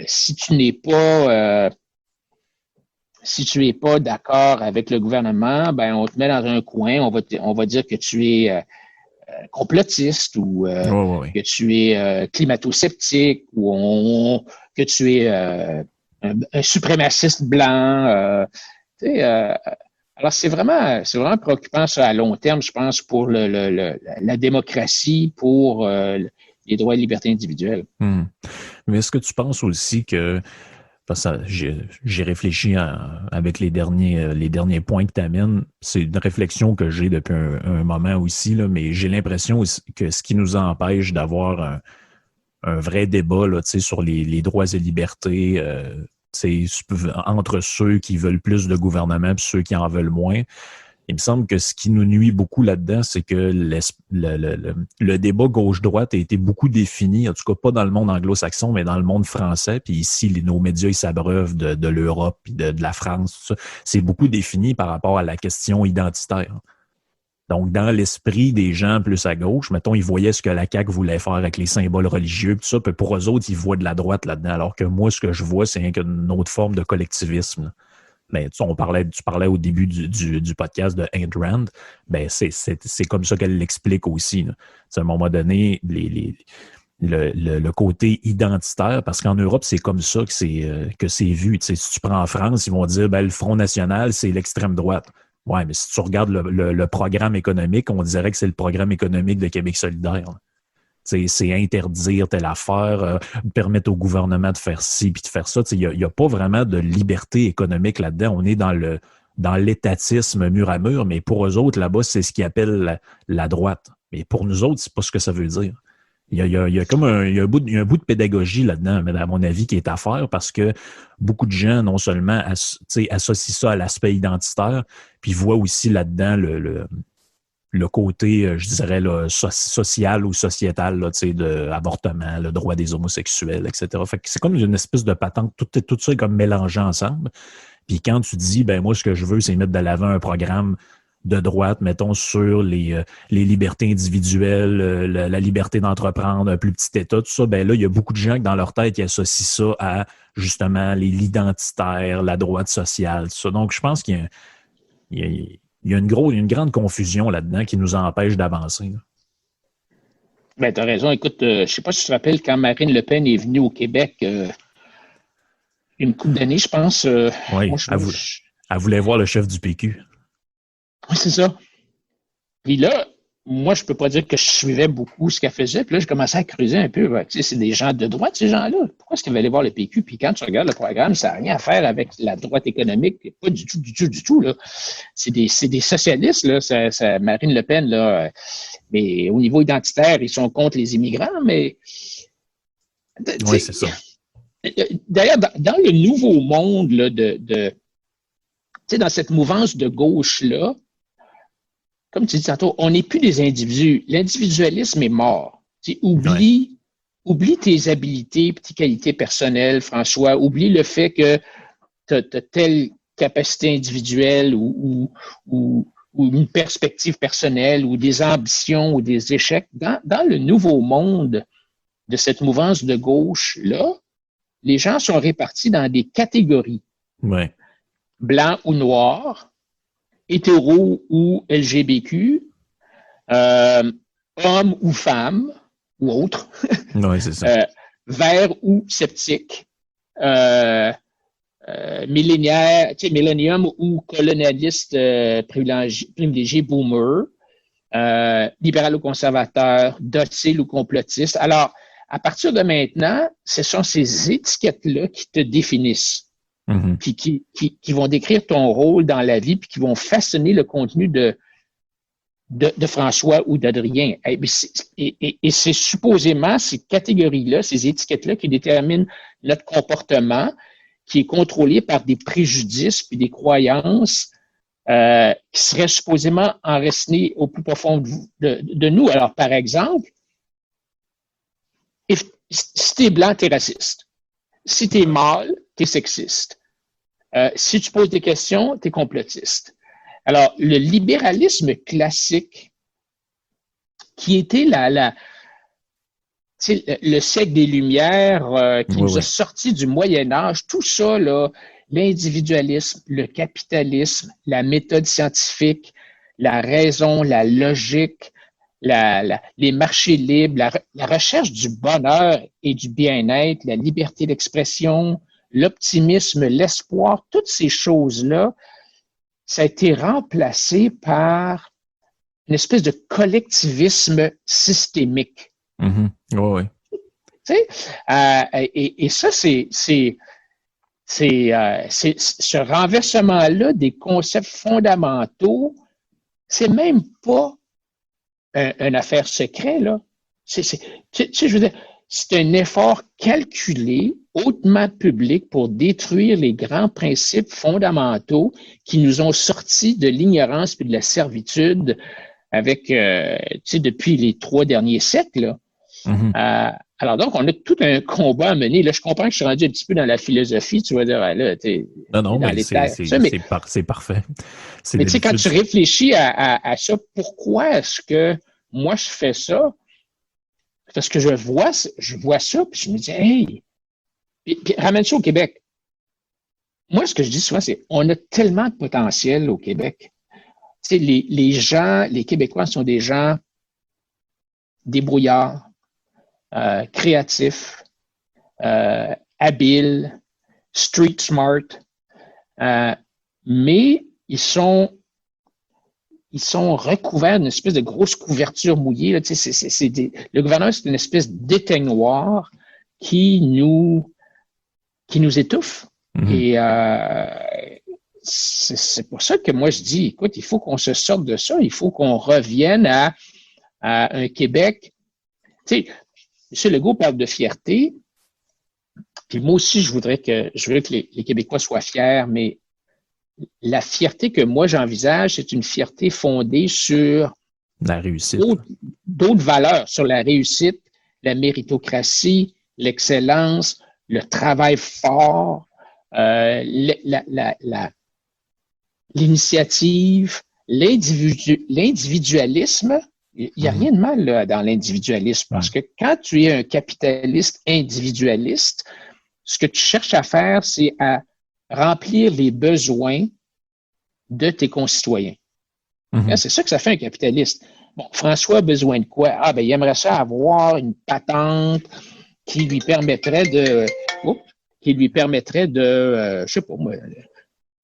Si tu n'es pas d'accord avec le gouvernement, ben on te met dans un coin, on va dire que tu es complotiste ou que tu es climato-sceptique ou que tu es un suprémaciste blanc. Alors, c'est vraiment préoccupant ça à long terme, je pense, pour la démocratie, pour les droits et libertés individuelles. Mais est-ce que tu penses aussi que, parce que j'ai réfléchi avec les derniers points que tu amènes, c'est une réflexion que j'ai depuis un moment aussi, là, mais j'ai l'impression que ce qui nous empêche d'avoir un vrai débat là, sur les droits et libertés, entre ceux qui veulent plus de gouvernement et ceux qui en veulent moins. Il me semble que ce qui nous nuit beaucoup là-dedans, c'est que le débat gauche-droite a été beaucoup défini, en tout cas pas dans le monde anglo-saxon, mais dans le monde français. Puis ici, nos médias, ils s'abreuvent de l'Europe et de la France. Tout ça. C'est beaucoup défini par rapport à la question identitaire. Donc, dans l'esprit des gens plus à gauche, mettons, ils voyaient ce que la CAQ voulait faire avec les symboles religieux, tout ça, puis pour eux autres, ils voient de la droite là-dedans, alors que moi, ce que je vois, c'est une autre forme de collectivisme, là. Ben, tu parlais au début du podcast de Ayn Rand, ben c'est comme ça qu'elle l'explique aussi. À un moment donné, le côté identitaire, parce qu'en Europe, c'est comme ça que c'est vu. Si tu prends en France, ils vont dire ben, le Front National, c'est l'extrême droite. Ouais, mais si tu regardes le programme économique, on dirait que c'est le programme économique de Québec solidaire. C'est interdire telle affaire, permettre au gouvernement de faire ci puis de faire ça. Il n'y a pas vraiment de liberté économique là-dedans. On est dans l'étatisme mur à mur, mais pour eux autres, là-bas, c'est ce qu'ils appellent la droite. Mais pour nous autres, c'est pas ce que ça veut dire. Il y a comme un bout de pédagogie là-dedans, mais à mon avis, qui est à faire parce que beaucoup de gens, non seulement associent ça à l'aspect identitaire, puis voient aussi là-dedans le côté, je dirais, là, social ou sociétal là, de avortement, le droit des homosexuels, etc. Fait que c'est comme une espèce de patente, tout ça est comme mélangé ensemble. Puis quand tu dis, ben moi, ce que je veux, c'est mettre de l'avant un programme de droite, mettons, sur les libertés individuelles, la liberté d'entreprendre, un plus petit État, tout ça, ben là, il y a beaucoup de gens qui, dans leur tête, qui associent ça à, justement, l'identitaire, la droite sociale, tout ça. Donc, je pense qu'il y a une grande confusion là-dedans qui nous empêche d'avancer. Ben, tu as raison. Écoute, je ne sais pas si tu te rappelles quand Marine Le Pen est venue au Québec une couple d'années, je pense. Oui, elle voulait voir le chef du PQ. Oui, c'est ça. Puis là, moi, je peux pas dire que je suivais beaucoup ce qu'elle faisait. Puis là, j'ai commencé à creuser un peu. Ben, tu sais, c'est des gens de droite, ces gens-là. Pourquoi est-ce qu'ils veulent aller voir le PQ? Puis quand tu regardes le programme, ça n'a rien à faire avec la droite économique. Pas du tout, là. C'est des socialistes, là. Marine Le Pen, là. Mais au niveau identitaire, ils sont contre les immigrants, mais. Oui, c'est ça. D'ailleurs, dans le nouveau monde, là, tu sais, dans cette mouvance de gauche-là, comme tu dis tantôt, on n'est plus des individus. L'individualisme est mort. Oublie tes habiletés et tes qualités personnelles, François. Oublie le fait que tu as telle capacité individuelle ou une perspective personnelle ou des ambitions ou des échecs. Dans le nouveau monde de cette mouvance de gauche-là, les gens sont répartis dans des catégories. Ouais. Blanc ou noir, hétéro ou LGBTQ, homme ou femme, ou autre, oui, c'est ça. vert ou sceptique, millénium ou colonialiste privilégié boomer, libéral ou conservateur, docile ou complotiste. Alors, à partir de maintenant, ce sont ces étiquettes-là qui te définissent. puis qui vont décrire ton rôle dans la vie, puis qui vont façonner le contenu de François ou d'Adrien. Et c'est supposément ces catégories-là, ces étiquettes-là qui déterminent notre comportement, qui est contrôlé par des préjudices puis des croyances qui seraient supposément enracinés au plus profond de nous. Alors, par exemple, si t'es blanc, t'es raciste. Si t'es mâle, t'es sexiste. Si tu poses des questions, t'es complotiste. Alors, le libéralisme classique, qui était le siècle des Lumières, qui nous a sortis du Moyen Âge, tout ça, là, l'individualisme, le capitalisme, la méthode scientifique, la raison, la logique, les marchés libres, la recherche du bonheur et du bien-être, la liberté d'expression, l'optimisme, l'espoir, toutes ces choses-là, ça a été remplacé par une espèce de collectivisme systémique. Mm-hmm. Oh, oui. Tu sais, et ça, c'est ce renversement-là des concepts fondamentaux, c'est même pas une affaire secrète, là. Je veux dire, c'est un effort calculé, hautement public pour détruire les grands principes fondamentaux qui nous ont sortis de l'ignorance et de la servitude avec, depuis les 3 derniers siècles, là. Mm-hmm. Alors donc, on a tout un combat à mener. Là, je comprends que je suis rendu un petit peu dans la philosophie. Tu vas dire, là, non, mais c'est parfait. Mais tu sais, quand tu réfléchis à ça, pourquoi est-ce que moi, je fais ça? Parce que je vois ça, puis je me dis, hey, puis ramène ça au Québec. Moi, ce que je dis souvent, c'est, on a tellement de potentiel au Québec. Tu sais, les gens, les Québécois sont des gens débrouillards, créatifs, habiles, street smart, mais ils sont recouverts d'une espèce de grosse couverture mouillée. Là. Le gouvernement, c'est une espèce d'éteignoir qui nous étouffe. Mm-hmm. Et c'est pour ça que moi, je dis, écoute, il faut qu'on se sorte de ça. Il faut qu'on revienne à un Québec. Tu sais, M. Legault parle de fierté. Puis moi aussi, je veux que les Québécois soient fiers, mais la fierté que moi j'envisage, c'est une fierté fondée sur la réussite, d'autres valeurs, sur la réussite, la méritocratie, l'excellence, le travail fort, l'initiative, l'individualisme. Il n'y a rien de mal là, dans l'individualisme parce que quand tu es un capitaliste individualiste, ce que tu cherches à faire, c'est à remplir les besoins de tes concitoyens. Mm-hmm. C'est ça que ça fait un capitaliste. Bon, François a besoin de quoi? Ah, ben, il aimerait ça avoir une patente qui lui permettrait de, je sais pas moi,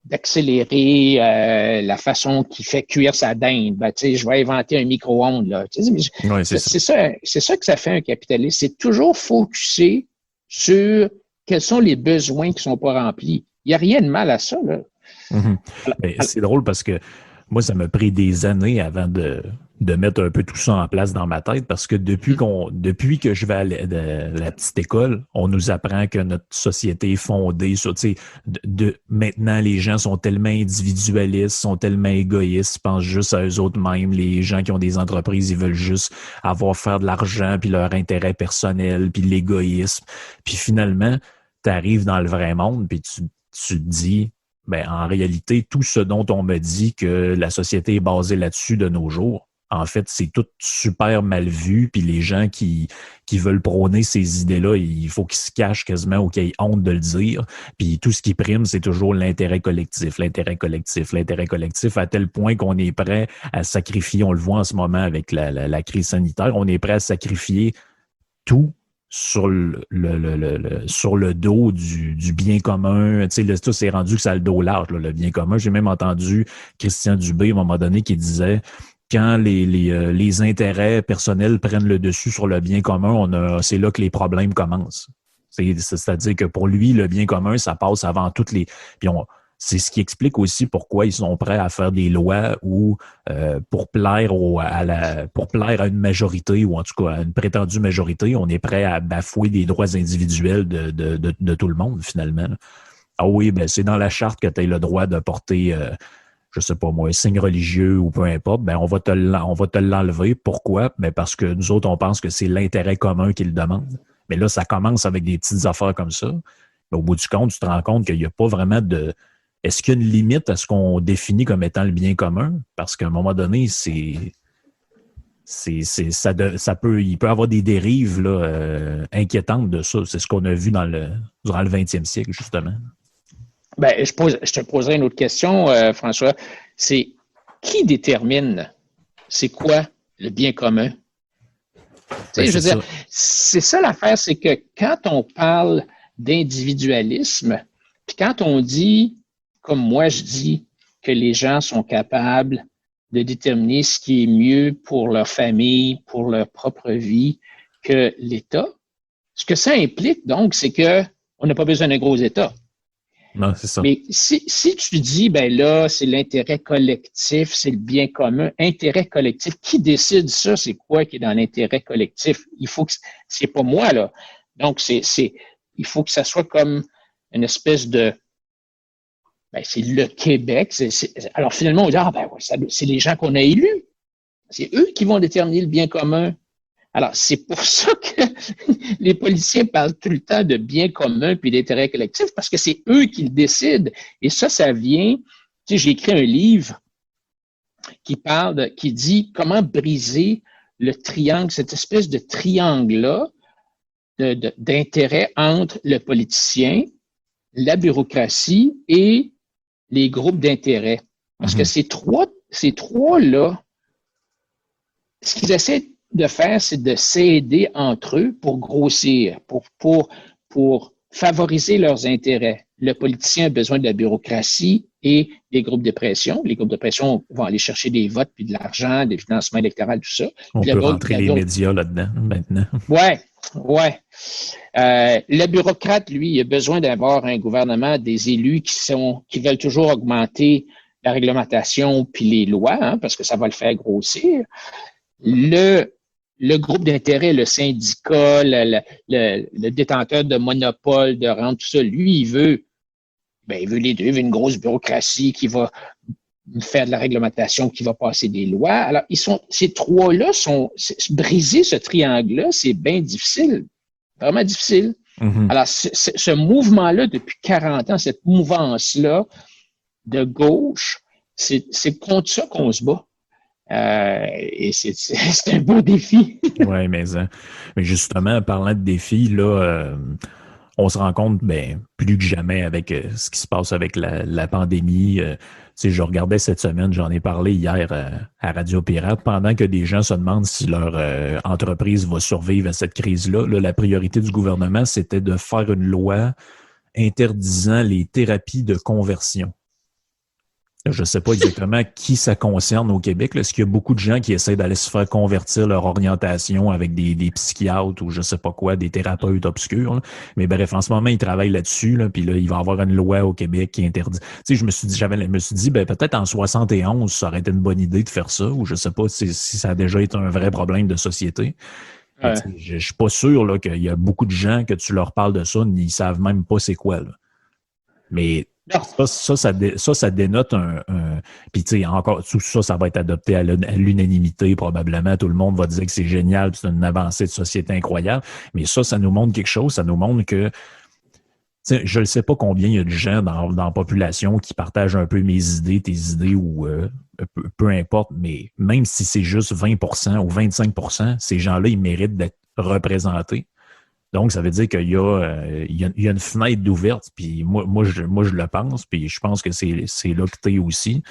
d'accélérer la façon qu'il fait cuire sa dinde. Ben, tu sais, je vais inventer un micro-ondes, là. Oui, c'est ça que ça fait un capitaliste. C'est toujours focusé sur quels sont les besoins qui sont pas remplis. Il n'y a rien de mal à ça, là. Mm-hmm. C'est drôle parce que moi, ça m'a pris des années avant de mettre un peu tout ça en place dans ma tête parce que depuis que je vais à la petite école, on nous apprend que notre société est fondée sur, tu sais, maintenant, les gens sont tellement individualistes, sont tellement égoïstes, ils pensent juste à eux autres mêmes. Les gens qui ont des entreprises, ils veulent juste faire de l'argent, puis leur intérêt personnel, puis l'égoïsme. Puis finalement, tu arrives dans le vrai monde, puis tu te dis, ben, en réalité, tout ce dont on me dit que la société est basée là-dessus de nos jours, en fait, c'est tout super mal vu. Puis les gens qui veulent prôner ces idées-là, il faut qu'ils se cachent quasiment ou qu'ils aient honte de le dire. Puis tout ce qui prime, c'est toujours l'intérêt collectif, à tel point qu'on est prêt à sacrifier, on le voit en ce moment avec la crise sanitaire, on est prêt à sacrifier tout sur le dos du bien commun. Tu sais, tout s'est rendu que ça a le dos large, là, le bien commun. J'ai même entendu Christian Dubé, à un moment donné, qui disait quand les intérêts personnels prennent le dessus sur le bien commun, c'est là que les problèmes commencent. C'est-à-dire que pour lui, le bien commun, ça passe avant toutes les... Puis c'est ce qui explique aussi pourquoi ils sont prêts à faire des lois ou pour plaire pour plaire à une majorité, ou en tout cas à une prétendue majorité, on est prêt à bafouer des droits individuels de tout le monde, finalement. Ah oui, ben c'est dans la charte que tu as le droit de porter, je sais pas moi, un signe religieux ou peu importe, ben on va te l'enlever. Pourquoi? Ben parce que nous autres, on pense que c'est l'intérêt commun qui le demande. Mais là, ça commence avec des petites affaires comme ça. Mais au bout du compte, tu te rends compte qu'il n'y a pas vraiment de... Est-ce qu'il y a une limite à ce qu'on définit comme étant le bien commun? Parce qu'à un moment donné, il peut y avoir des dérives là, inquiétantes de ça. C'est ce qu'on a vu durant le 20e siècle, justement. Ben, je te poserai une autre question, François. C'est qui détermine c'est quoi le bien commun? Je veux dire, c'est ça l'affaire, c'est que quand on parle d'individualisme, puis quand on dit, comme moi je dis, que les gens sont capables de déterminer ce qui est mieux pour leur famille, pour leur propre vie, que l'État, ce que ça implique donc, c'est que on n'a pas besoin d'un gros État. Non, c'est ça. Mais si tu dis, ben là, c'est l'intérêt collectif, c'est le bien commun, intérêt collectif, qui décide ça? C'est quoi qui est dans l'intérêt collectif? Il faut que, c'est pas moi, là. Donc, il faut que ça soit comme une espèce de, ben, c'est le Québec. Alors, finalement, on dit, ah, ben, c'est les gens qu'on a élus. C'est eux qui vont déterminer le bien commun. Alors, c'est pour ça que les policiers parlent tout le temps de bien commun puis d'intérêt collectif, parce que c'est eux qui le décident. Et ça vient, tu sais, j'ai écrit un livre qui dit comment briser le triangle, cette espèce de triangle-là d'intérêt entre le politicien, la bureaucratie et les groupes d'intérêt. Parce que ces trois-là, ce qu'ils essaient de faire, c'est de s'aider entre eux pour grossir, pour favoriser leurs intérêts. Le politicien a besoin de la bureaucratie et des groupes de pression. Les groupes de pression vont aller chercher des votes, puis de l'argent, des financements électoraux, tout ça. On peut rentrer les médias là-dedans, maintenant. Ouais. Le bureaucrate, lui, il a besoin d'avoir un gouvernement, des élus qui veulent toujours augmenter la réglementation puis les lois, hein, parce que ça va le faire grossir. Le groupe d'intérêt, le syndicat, le détenteur de monopole, de rente, tout ça, lui, il veut les deux, il veut une grosse bureaucratie qui va faire de la réglementation, qui va passer des lois. Alors, ces trois-là briser ce triangle-là, c'est bien difficile, vraiment difficile. Mm-hmm. Alors, ce mouvement-là, depuis 40 ans, cette mouvance-là de gauche, c'est contre ça qu'on se bat. Et c'est un beau défi. Oui, mais justement, parlant de défis, là, on se rend compte, plus que jamais avec ce qui se passe avec la pandémie. Je regardais cette semaine, j'en ai parlé hier à Radio Pirate, pendant que des gens se demandent si leur entreprise va survivre à cette crise-là. Là, la priorité du gouvernement, c'était de faire une loi interdisant les thérapies de conversion. Je ne sais pas exactement qui ça concerne au Québec. Est-ce qu'il y a beaucoup de gens qui essaient d'aller se faire convertir leur orientation avec des psychiatres ou je ne sais pas quoi, des thérapeutes obscurs? Là. Mais bref, en ce moment, ils travaillent là-dessus. Puis là, il va y avoir une loi au Québec qui interdit. Tu sais, je me suis dit, peut-être en 71, ça aurait été une bonne idée de faire ça, ou je ne sais pas si ça a déjà été un vrai problème de société. Ouais. Je ne suis pas sûr là, qu'il y a beaucoup de gens que tu leur parles de ça, ils ne savent même pas c'est quoi. Là. Mais ça dénote un puis tu sais, encore tout ça, ça va être adopté à l'unanimité probablement. Tout le monde va dire que c'est génial, c'est une avancée de société incroyable. Mais ça nous montre quelque chose. Ça nous montre que je ne sais pas combien il y a de gens dans la population qui partagent un peu mes idées, tes idées ou peu importe, mais même si c'est juste 20% ou 25%, ces gens-là, ils méritent d'être représentés. Donc, ça veut dire qu'il y a une fenêtre d'ouverte, puis moi, je le pense, puis je pense que c'est là que tu es aussi.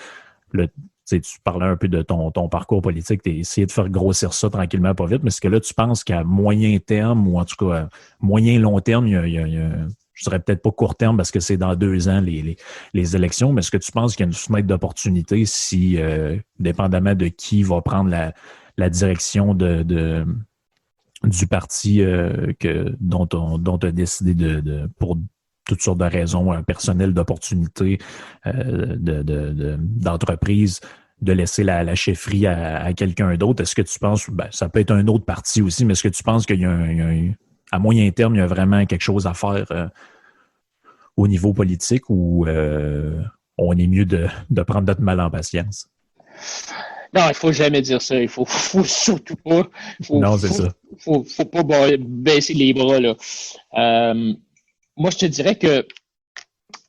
Tu parlais un peu de ton parcours politique, tu as essayé de faire grossir ça tranquillement, pas vite, mais est-ce que là, tu penses qu'à moyen terme, ou en tout cas à moyen-long terme, je dirais peut-être pas court terme parce que c'est dans 2 ans les élections, mais est-ce que tu penses qu'il y a une fenêtre d'opportunité si, dépendamment de qui va prendre la direction du parti dont tu as décidé pour toutes sortes de raisons personnelles, d'opportunités, d'entreprise, de laisser la chefferie à quelqu'un d'autre. Est-ce que tu penses, ça peut être un autre parti aussi, mais est-ce que tu penses qu'il y a à moyen terme, il y a vraiment quelque chose à faire au niveau politique ou on est mieux de prendre notre mal en patience? Non, il faut jamais dire ça. Il faut surtout pas. Non, c'est ça. Faut pas baisser les bras, là. Moi, je te dirais que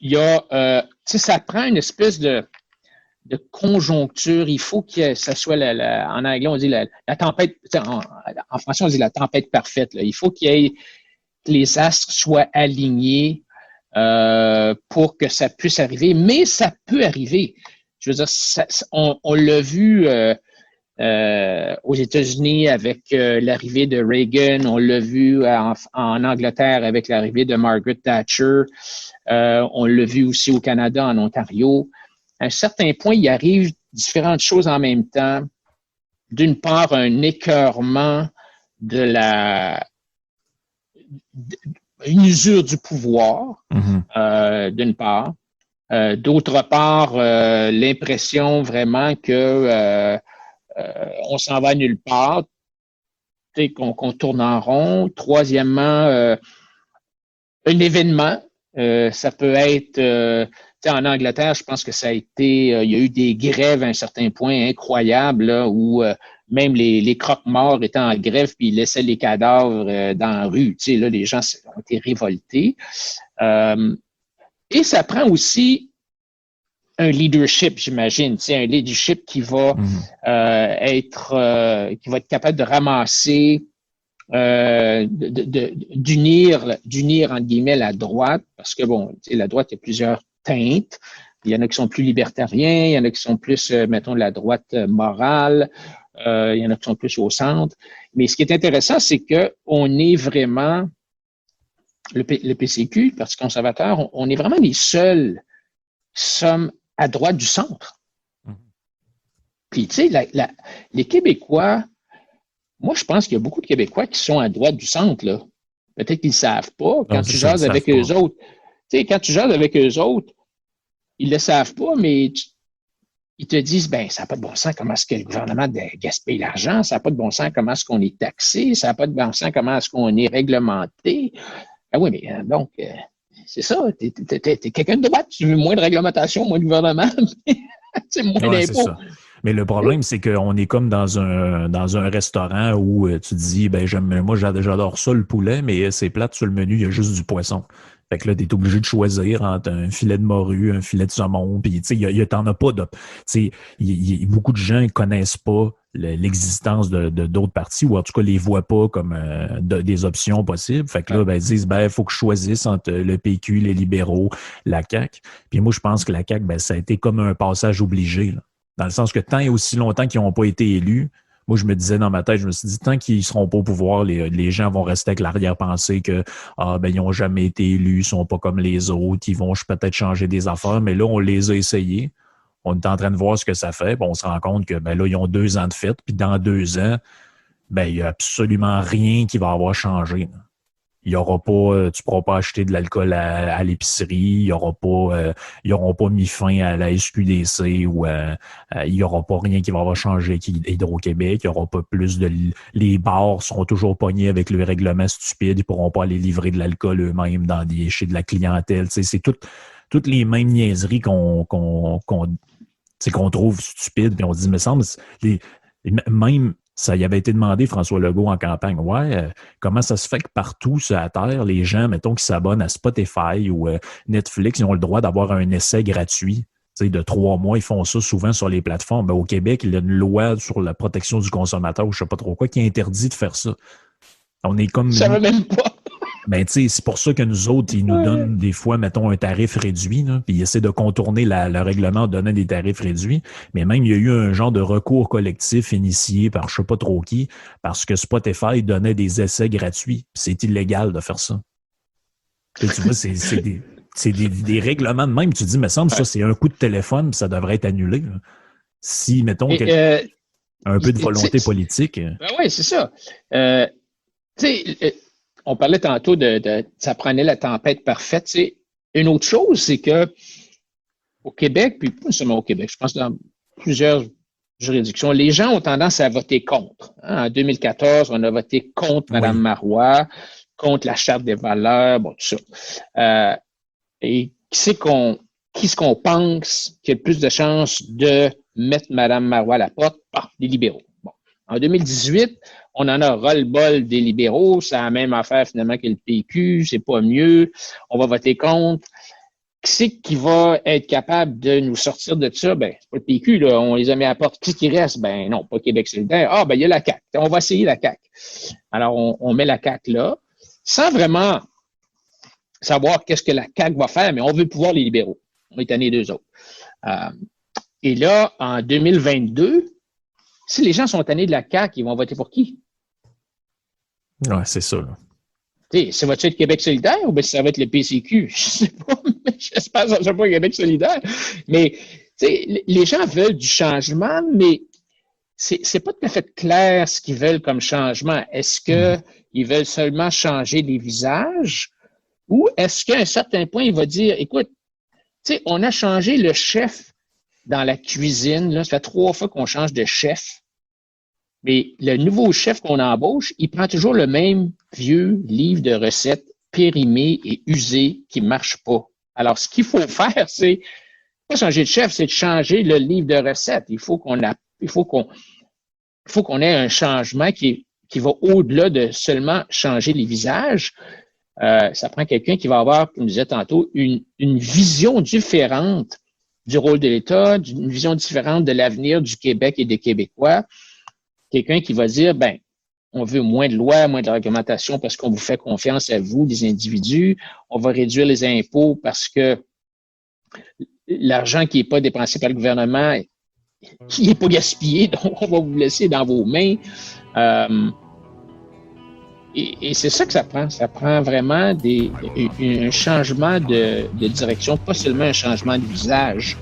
il y a, ça prend une espèce de conjoncture. Il faut que ça soit en anglais, on dit la tempête, en français, on dit la tempête parfaite, là. Il faut que les astres soient alignés pour que ça puisse arriver, mais ça peut arriver. Je veux dire, on l'a vu aux États-Unis avec l'arrivée de Reagan, on l'a vu en Angleterre avec l'arrivée de Margaret Thatcher, on l'a vu aussi au Canada, en Ontario. À un certain point, il arrive différentes choses en même temps. D'une part, un écœurement une usure du pouvoir, d'une part. D'autre part, l'impression vraiment que on s'en va nulle part, qu'on tourne en rond. Troisièmement, un événement. Ça peut être, en Angleterre, je pense que ça a été, il y a eu des grèves à un certain point incroyables là, où même les croque-morts étaient en grève puis ils laissaient les cadavres dans la rue. Là, les gens ont été révoltés. Et ça prend aussi un leadership, j'imagine, un leadership qui va qui va être capable de ramasser, d'unir entre guillemets la droite, parce que la droite, il y a plusieurs teintes. Il y en a qui sont plus libertariens, il y en a qui sont plus, mettons, de la droite morale, il y en a qui sont plus au centre. Mais ce qui est intéressant, c'est que on est vraiment le PCQ, le Parti conservateur, on est vraiment les seuls qui sommes à droite du centre. Puis, tu sais, les Québécois, moi, je pense qu'il y a beaucoup de Québécois qui sont à droite du centre, là. Peut-être qu'ils ne savent pas. Quand tu jases avec eux autres, tu sais, quand tu jases avec eux autres, ils ne le savent pas, mais ils te disent, ça n'a pas de bon sens comment est-ce que le gouvernement gaspille l'argent, ça n'a pas de bon sens comment est-ce qu'on est taxé, ça n'a pas de bon sens comment est-ce qu'on est réglementé. Ah oui, mais donc, c'est ça, t'es quelqu'un de droite, tu veux moins de réglementation, moins de gouvernement, c'est moins d'impôts. Mais le problème, c'est qu'on est comme dans un restaurant où tu te dis, moi j'adore ça le poulet, mais c'est plate sur le menu, il y a juste du poisson. Fait que là, t'es obligé de choisir entre un filet de morue, un filet de saumon, puis tu sais, t'en as pas de. Tu sais, beaucoup de gens ne connaissent pas l'existence de d'autres partis, ou en tout cas les voient pas comme des options possibles. Fait que là, ils disent, faut que je choisisse entre le PQ, les libéraux, la CAQ. Puis moi, je pense que la CAQ, ça a été comme un passage obligé, là. Dans le sens que tant et aussi longtemps qu'ils n'ont pas été élus, moi, je me disais dans ma tête, je me suis dit, tant qu'ils ne seront pas au pouvoir, les gens vont rester avec l'arrière-pensée que ils n'ont jamais été élus, ils ne sont pas comme les autres, ils vont peut-être changer des affaires, mais là, on les a essayés. On est en train de voir ce que ça fait. Puis on se rend compte que là, ils ont 2 ans de fête, puis dans 2 ans, il n'y a absolument rien qui va avoir changé, là. Il y aura pas, tu pourras pas acheter de l'alcool à l'épicerie, il y aura pas, ils n'auront pas mis fin à la SQDC ou il y aura pas rien qui va avoir changé avec Hydro-Québec, il y aura pas plus les bars seront toujours pognés avec le règlement stupide, ils pourront pas aller livrer de l'alcool eux-mêmes chez de la clientèle, tu sais, c'est toutes les mêmes niaiseries qu'on trouve stupides, puis on se dit, me semble, même ça y avait été demandé, François Legault, en campagne. Comment ça se fait que partout sur la Terre, les gens, mettons, qui s'abonnent à Spotify ou Netflix, ils ont le droit d'avoir un essai gratuit, de 3 mois. Ils font ça souvent sur les plateformes. Au Québec, il y a une loi sur la protection du consommateur, ou je sais pas trop quoi, qui interdit de faire ça. On est comme... Ça va même pas. C'est pour ça que nous autres, ils nous donnent des fois, mettons, un tarif réduit, là, puis ils essaient de contourner le règlement en donnant des tarifs réduits. Mais même, il y a eu un genre de recours collectif initié par je sais pas trop qui, parce que Spotify donnait des essais gratuits. C'est illégal de faire ça. Puis, tu vois, c'est des règlements de même. Tu dis, me semble, ça, c'est un coup de téléphone, puis ça devrait être annulé, là. Si, mettons, un peu de volonté politique. Oui, c'est ça. Tu sais, on parlait tantôt ça prenait la tempête parfaite. Tu sais, une autre chose, c'est que au Québec, puis pas seulement au Québec, je pense dans plusieurs juridictions, les gens ont tendance à voter contre. En 2014, on a voté contre Mme Marois, contre la Charte des valeurs, bon, tout ça. Et qui est-ce qu'on pense qui a le plus de chances de mettre Mme Marois à la porte? Les libéraux. Bon. En 2018, on en a ras-le-bol des libéraux. C'est la même affaire finalement que le PQ. C'est pas mieux. On va voter contre. Qui c'est qui va être capable de nous sortir de ça? Ben, c'est pas le PQ, là. On les a mis à la porte. Qui reste? Ben, non, pas Québec solidaire. Ah, ben, il y a la CAQ. On va essayer la CAQ. Alors, on met la CAQ là, sans vraiment savoir qu'est-ce que la CAQ va faire, mais on veut pouvoir les libéraux. On est tanné d'eux autres. Et là, en 2022, si les gens sont tannés de la CAQ, ils vont voter pour qui? Ouais, c'est ça, là. Ça va-tu être Québec solidaire ou bien ça va être le PCQ? Je sais pas, mais j'espère que ça ne sera pas Québec solidaire. Mais les gens veulent du changement, mais c'est pas tout à fait clair ce qu'ils veulent comme changement. Est-ce qu'ils veulent seulement changer les visages ou est-ce qu'à un certain point, il va dire, écoute, on a changé le chef dans la cuisine. Là, ça fait 3 fois qu'on change de chef. Mais le nouveau chef qu'on embauche, il prend toujours le même vieux livre de recettes périmé et usé qui ne marche pas. Alors, ce qu'il faut faire, c'est pas changer de chef, c'est de changer le livre de recettes. Il faut qu'on ait un changement qui va au-delà de seulement changer les visages. Ça prend quelqu'un qui va avoir, comme je disais tantôt, une vision différente du rôle de l'État, une vision différente de l'avenir du Québec et des Québécois. Quelqu'un qui va dire, ben, on veut moins de lois, moins de réglementation parce qu'on vous fait confiance à vous, les individus. On va réduire les impôts parce que l'argent qui n'est pas dépensé par le gouvernement, qui n'est pas gaspillé, donc on va vous laisser dans vos mains. Et c'est ça que ça prend. Ça prend vraiment un changement de direction, pas seulement un changement de visage.